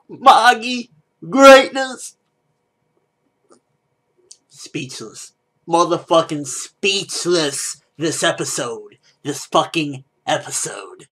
Magi, greatness. Speechless. Motherfucking speechless this episode. This fucking episode.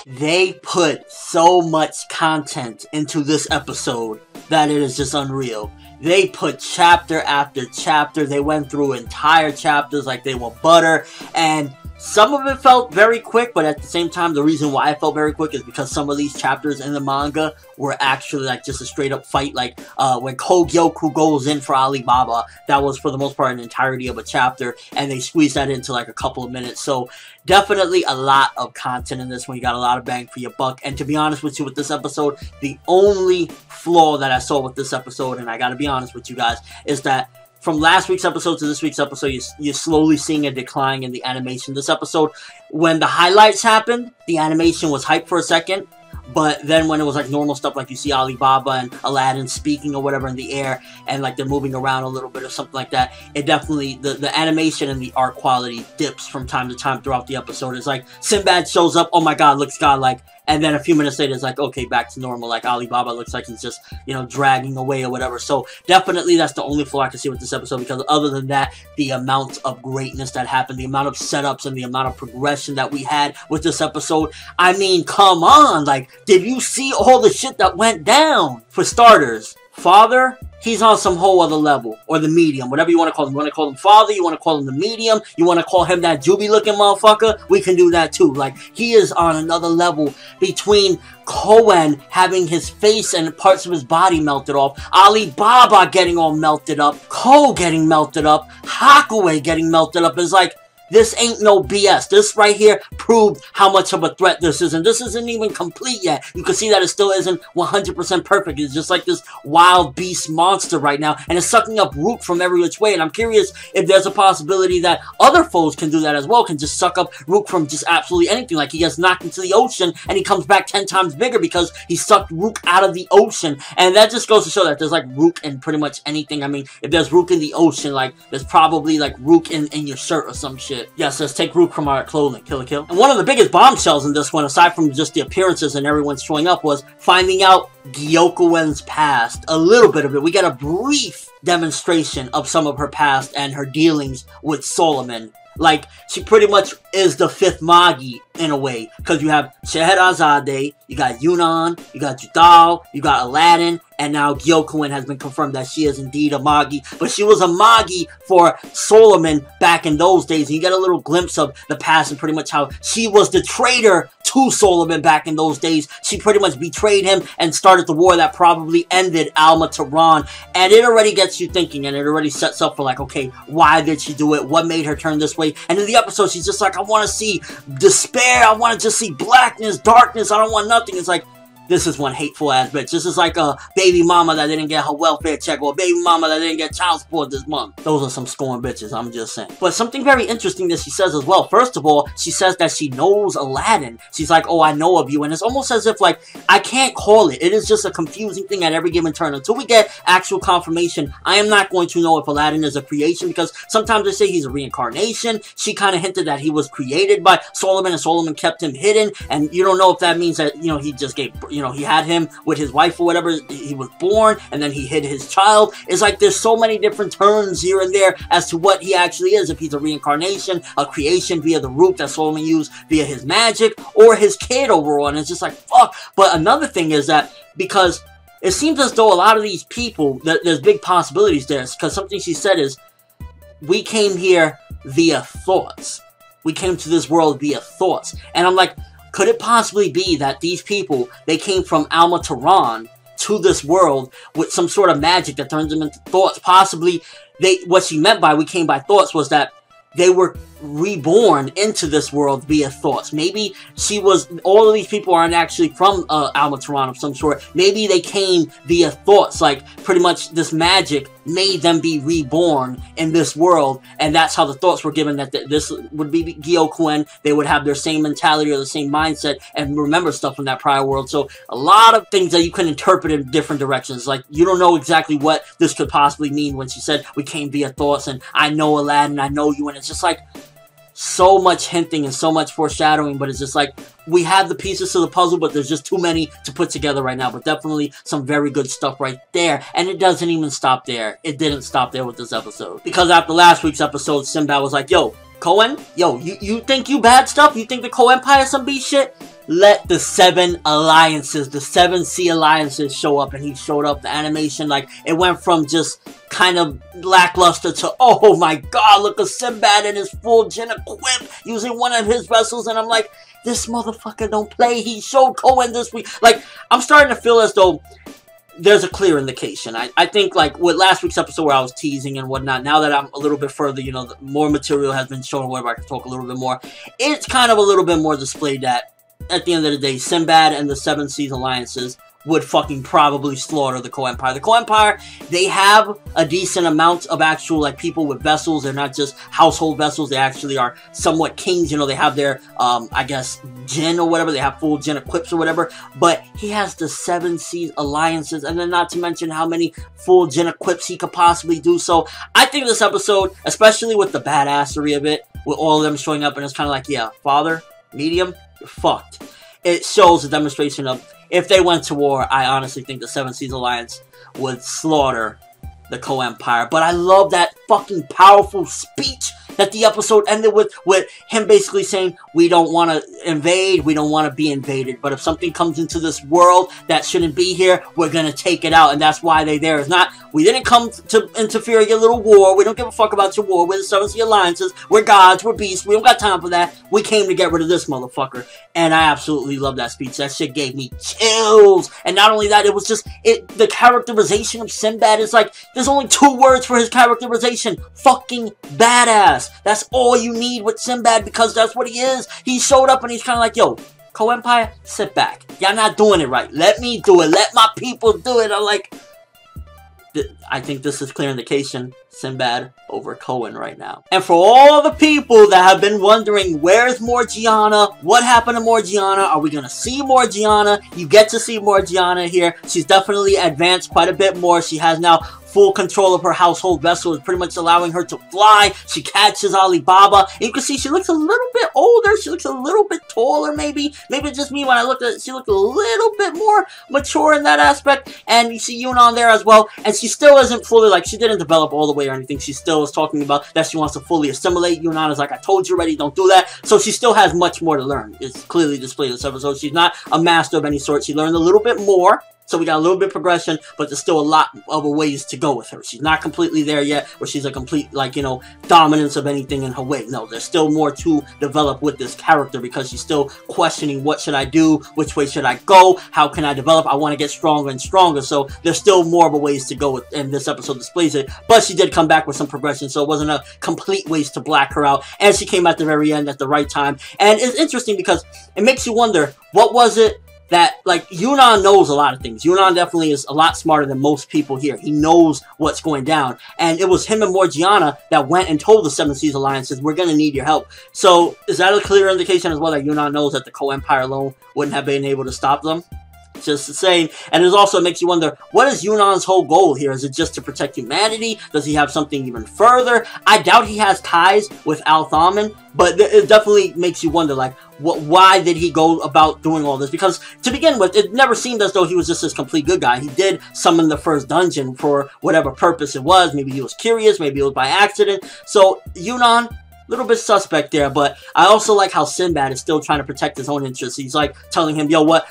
They put so much content into this episode that it is just unreal. They put chapter after chapter. They went through entire chapters like they were butter. And some of it felt very quick, but at the same time, the reason why it felt very quick is because some of these chapters in the manga were actually like just a straight up fight. Like when Gyokuen goes in for Alibaba, that was for the most part an entirety of a chapter, and they squeezed that into like a couple of minutes. So definitely a lot of content in this one. You got a lot of bang for your buck. And to be honest with you, with this episode, the only flaw that I saw with this episode, and I gotta be honest with you guys, is that from last week's episode to this week's episode, you're slowly seeing a decline in the animation. This episode, when the highlights happened, the animation was hyped for a second. But then when it was like normal stuff, like you see Alibaba and Aladdin speaking or whatever in the air, and like they're moving around a little bit or something like that, it definitely, the animation and the art quality dips from time to time throughout the episode. It's like Sinbad shows up, oh my god, looks godlike. And then a few minutes later, it's like, okay, back to normal. Like, Alibaba looks like he's just, you know, dragging away or whatever. So, definitely, that's the only flaw I can see with this episode. Because other than that, the amount of greatness that happened, the amount of setups and the amount of progression that we had with this episode. I mean, come on. Like, did you see all the shit that went down? For starters, Father, he's on some whole other level. Or the medium, whatever you want to call him. You want to call him Father, you want to call him the medium, you want to call him that Juby looking motherfucker, we can do that too. Like, he is on another level between Gyokuen having his face and parts of his body melted off, Alibaba getting all melted up, Ko getting melted up, Gyokuen getting melted up. It's like, this ain't no BS. This right here proved how much of a threat this is. And this isn't even complete yet. You can see that it still isn't 100% perfect. It's just like this wild beast monster right now. And it's sucking up Rook from every which way. And I'm curious if there's a possibility that other foes can do that as well. Can just suck up Rook from just absolutely anything. Like he gets knocked into the ocean and he comes back 10 times bigger because he sucked Rook out of the ocean. And that just goes to show that there's like Rook in pretty much anything. I mean, if there's Rook in the ocean, like there's probably like Rook in your shirt or some shit. Yes, let's take Rook from our clothing. Kill a kill. And one of the biggest bombshells in this one, aside from just the appearances and everyone showing up, was finding out Gyokuen's past. A little bit of it. We get a brief demonstration of some of her past and her dealings with Solomon. Like, she pretty much is the fifth Magi, in a way. Because you have Scheherazade, you got Yunan, you got Judal, you got Aladdin, and now Gyokuen has been confirmed that she is indeed a Magi. But she was a Magi for Solomon back in those days. And you get a little glimpse of the past and pretty much how she was the traitor to Solomon back in those days. She pretty much betrayed him and started the war that probably ended Al-Mataran. And it already gets you thinking, and it already sets up for like, okay, why did she do it? What made her turn this way? And in the episode, she's just like, I want to see despair. I want to just see blackness, darkness. I don't want nothing. It's like, this is one hateful ass bitch. This is like a baby mama that didn't get her welfare check, or a baby mama that didn't get child support this month. Those are some scorn bitches, I'm just saying. But something very interesting that she says as well. First of all, she says that she knows Aladdin. She's like, oh, I know of you. And it's almost as if, like, I can't call it. It is just a confusing thing at every given turn. Until we get actual confirmation, I am not going to know if Aladdin is a creation, because sometimes they say he's a reincarnation. She kind of hinted that he was created by Solomon, and Solomon kept him hidden. And you don't know if that means that, you know, he just gave, you know, he had him with his wife or whatever, he was born, and then he hid his child. It's like there's so many different turns here and there as to what he actually is. If he's a reincarnation, a creation via the root that Solomon used via his magic, or his kid overall. And it's just like, fuck. But another thing is that, because it seems as though a lot of these people, there's big possibilities there, because something she said is, we came here via thoughts. We came to this world via thoughts. And I'm like, could it possibly be that these people, they came from Al-Mataran to this world with some sort of magic that turns them into thoughts? Possibly, what she meant by we came by thoughts was that they were reborn into this world via thoughts. Maybe all of these people aren't actually from Al-Mataran of some sort. Maybe they came via thoughts. Like, pretty much this magic made them be reborn in this world, and that's how the thoughts were given, that this would be Gyokuen. They would have their same mentality or the same mindset and remember stuff from that prior world. So a lot of things that you can interpret in different directions. Like, you don't know exactly what this could possibly mean when she said we came via thoughts, and I know Aladdin, I know you, and it's just like so much hinting and so much foreshadowing, but it's just like, we have the pieces to the puzzle, but there's just too many to put together right now. But definitely some very good stuff right there. And it doesn't even stop there. It didn't stop there with this episode. Because after last week's episode, Sinbad was like, yo, Koen, yo, you think you bad stuff? You think the Co-Empire is some beast shit? Let the 7 alliances, the 7 sea alliances show up. And he showed up. The animation, like, it went from just kind of lackluster to, oh my god, look at Sinbad in his full Jin equip using one of his vessels. And I'm like, this motherfucker don't play. He showed Koen this week. Like, I'm starting to feel as though there's a clear indication. I think, like, with last week's episode where I was teasing and whatnot, now that I'm a little bit further, you know, more material has been shown, whatever, I can talk a little bit more. It's kind of a little bit more displayed that, at the end of the day, Sinbad and the 7 Seas Alliances would fucking probably slaughter the Co-Empire. The Co-Empire, they have a decent amount of actual, like, people with vessels. They're not just household vessels. They actually are somewhat kings. You know, they have their, I guess, Jin or whatever. They have full Jin equips or whatever. But he has the 7 Seas Alliances, and then not to mention how many full Jin equips he could possibly do. So, I think this episode, especially with the badassery of it, with all of them showing up, and it's kind of like, yeah, father, medium, you're fucked. It shows a demonstration of, if they went to war, I honestly think the 7 Seas Alliance would slaughter the Co-Empire. But I love that fucking powerful speech that the episode ended with him basically saying, we don't want to invade, we don't want to be invaded, but if something comes into this world that shouldn't be here, we're gonna take it out, and that's why they're there. It's not, we didn't come to interfere in your little war, we don't give a fuck about your war, we're the 7 Sea Alliances, we're gods, we're beasts, we don't got time for that, we came to get rid of this motherfucker. And I absolutely love that speech. That shit gave me chills. And not only that, it was just, the characterization of Sinbad is like, there's only 2 words for his characterization. Fucking badass. That's all you need with Sinbad, because that's what he is. He showed up and he's kind of like, yo, Co-Empire, sit back. Y'all not doing it right. Let me do it. Let my people do it. I'm like, I think this is clear indication. Sinbad over Koen right now. And for all the people that have been wondering, where's Morgiana? What happened to Morgiana? Are we gonna see Morgiana? You get to see Morgiana here. She's definitely advanced quite a bit more. She has now full control of her household vessel, is pretty much allowing her to fly. She catches Alibaba. And you can see she looks a little bit older. She looks a little bit taller, maybe. Maybe it's just me when I looked at it. She looked a little bit more mature in that aspect. And you see Yunan there as well. And she still isn't fully, like, she didn't develop all the way or anything. She still is talking about that she wants to fully assimilate. Yunan is like, I told you already, don't do that. So she still has much more to learn. It's clearly displayed in this episode. She's not a master of any sort. She learned a little bit more. So we got a little bit of progression, but there's still a lot of ways to go with her. She's not completely there yet, where she's a complete, like, you know, dominance of anything in her way. No, there's still more to develop with this character, because she's still questioning, what should I do? Which way should I go? How can I develop? I want to get stronger and stronger. So there's still more of a ways to go with, and this episode displays it. But she did come back with some progression, so it wasn't a complete waste to black her out. And she came at the very end at the right time. And it's interesting because it makes you wonder, what was it that, like, Yunan knows a lot of things. Yunan definitely is a lot smarter than most people here. He knows what's going down. And it was him and Morgiana that went and told the 7 Seas Alliances, we're going to need your help. So, is that a clear indication as well that Yunan knows that the Co-Empire alone wouldn't have been able to stop them? Just the same. And it also makes you wonder, what is Yunan's whole goal here? Is it just to protect humanity? Does he have something even further? I doubt he has ties with Althamen, but it definitely makes you wonder, like, why did he go about doing all this? Because, to begin with, it never seemed as though he was just this complete good guy. He did summon the first dungeon for whatever purpose it was. Maybe he was curious, maybe it was by accident. So, Yunan, little bit suspect there, but I also like how Sinbad is still trying to protect his own interests. He's like telling him, yo, what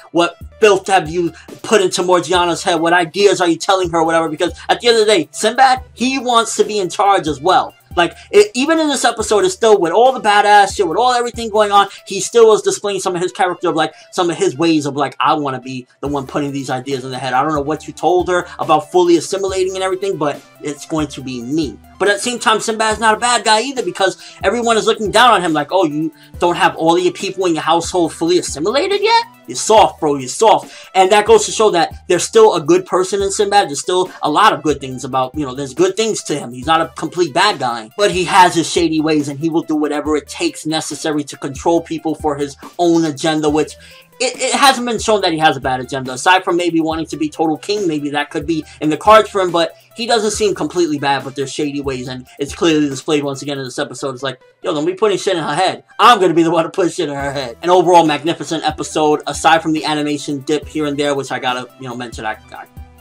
filth have you put into Morgiana's head? What ideas are you telling her, whatever? Because at the end of the day, Sinbad, he wants to be in charge as well. Like, even in this episode, it's still with all the badass shit, with all everything going on, he still is displaying some of his character of, like, some of his ways of, like, I want to be the one putting these ideas in the head. I don't know what you told her about fully assimilating and everything, but it's going to be me. But at the same time, Sinbad's not a bad guy either, because everyone is looking down on him like, oh, you don't have all of your people in your household fully assimilated yet? You're soft, bro, you're soft. And that goes to show that there's still a good person in Sinbad. There's still a lot of good things about, you know, there's good things to him. He's not a complete bad guy. But he has his shady ways, and he will do whatever it takes necessary to control people for his own agenda, which it hasn't been shown that he has a bad agenda. Aside from maybe wanting to be total king, maybe that could be in the cards for him, but he doesn't seem completely bad, but there's shady ways, and it's clearly displayed once again in this episode. It's like, yo, don't be putting shit in her head. I'm gonna be the one to put shit in her head. An overall magnificent episode, aside from the animation dip here and there, which I gotta, mention. I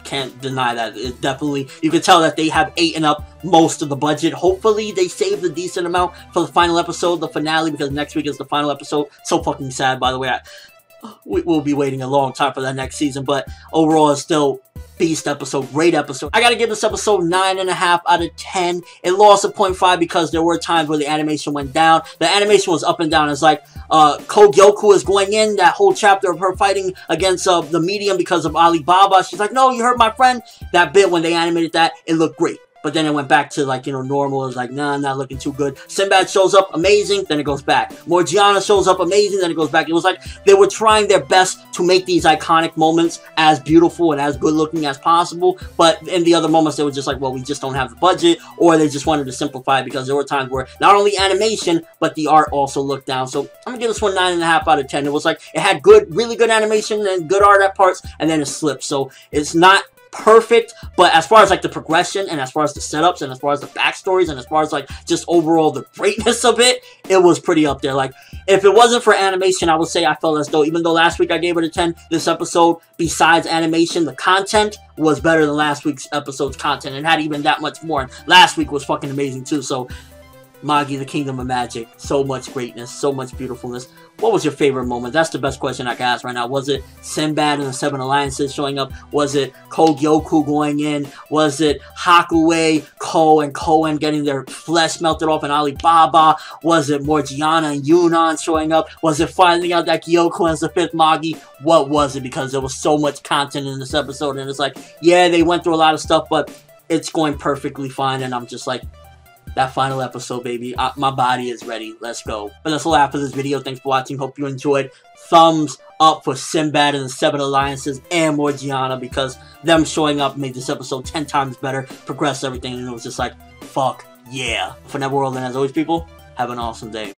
can't deny that. It definitely, you can tell that they have eaten up most of the budget. Hopefully they saved a decent amount for the final episode, the finale, because next week is the final episode. So fucking sad, by the way. We'll be waiting a long time for that next season, but overall it's still beast episode, great episode. I gotta give this episode 9.5 out of 10. It lost a 0.5 because there were times where the animation went down. The animation was up and down. It's like Gyokuen is going in, that whole chapter of her fighting against the medium because of Alibaba. She's like, no, you hurt my friend. That bit when they animated that, it looked great. But then it went back to, like, normal. It was like, nah, not looking too good. Sinbad shows up, amazing, then it goes back. Morgiana shows up, amazing, then it goes back. It was like they were trying their best to make these iconic moments as beautiful and as good looking as possible. But in the other moments, they were just like, well, we just don't have the budget. Or they just wanted to simplify it because there were times where not only animation, but the art also looked down. So I'm going to give this one 9.5 out of 10. It was like, it had really good animation and good art at parts, and then it slipped. So it's not perfect, but as far as like the progression and as far as the setups and as far as the backstories and as far as like just overall the greatness of it, it was pretty up there. Like, if it wasn't for animation, I would say I felt as though, even though last week I gave it a 10, this episode, besides animation, the content was better than last week's episode's content and had even that much more. And last week was fucking amazing too. So Magi, the Kingdom of Magic, so much greatness, so much beautifulness. What was your favorite moment? That's the best question I can ask right now. Was it Sinbad and the 7 Alliances showing up? Was it Gyokuen going in? Was it Hakuei, Ko, and Koen getting their flesh melted off in Alibaba? Was it Morgiana and Yunan showing up? Was it finding out that Gyokuen is the 5th Magi? What was it? Because there was so much content in this episode, and it's like, yeah, they went through a lot of stuff, but it's going perfectly fine, and I'm just like, that final episode, baby. My body is ready. Let's go. But that's all I have for this video. Thanks for watching. Hope you enjoyed. Thumbs up for Sinbad and the 7 Alliances and Morgiana, because them showing up made this episode 10 times better, progressed everything, and it was just like, fuck yeah. ForneverWorld, and as always, people, have an awesome day.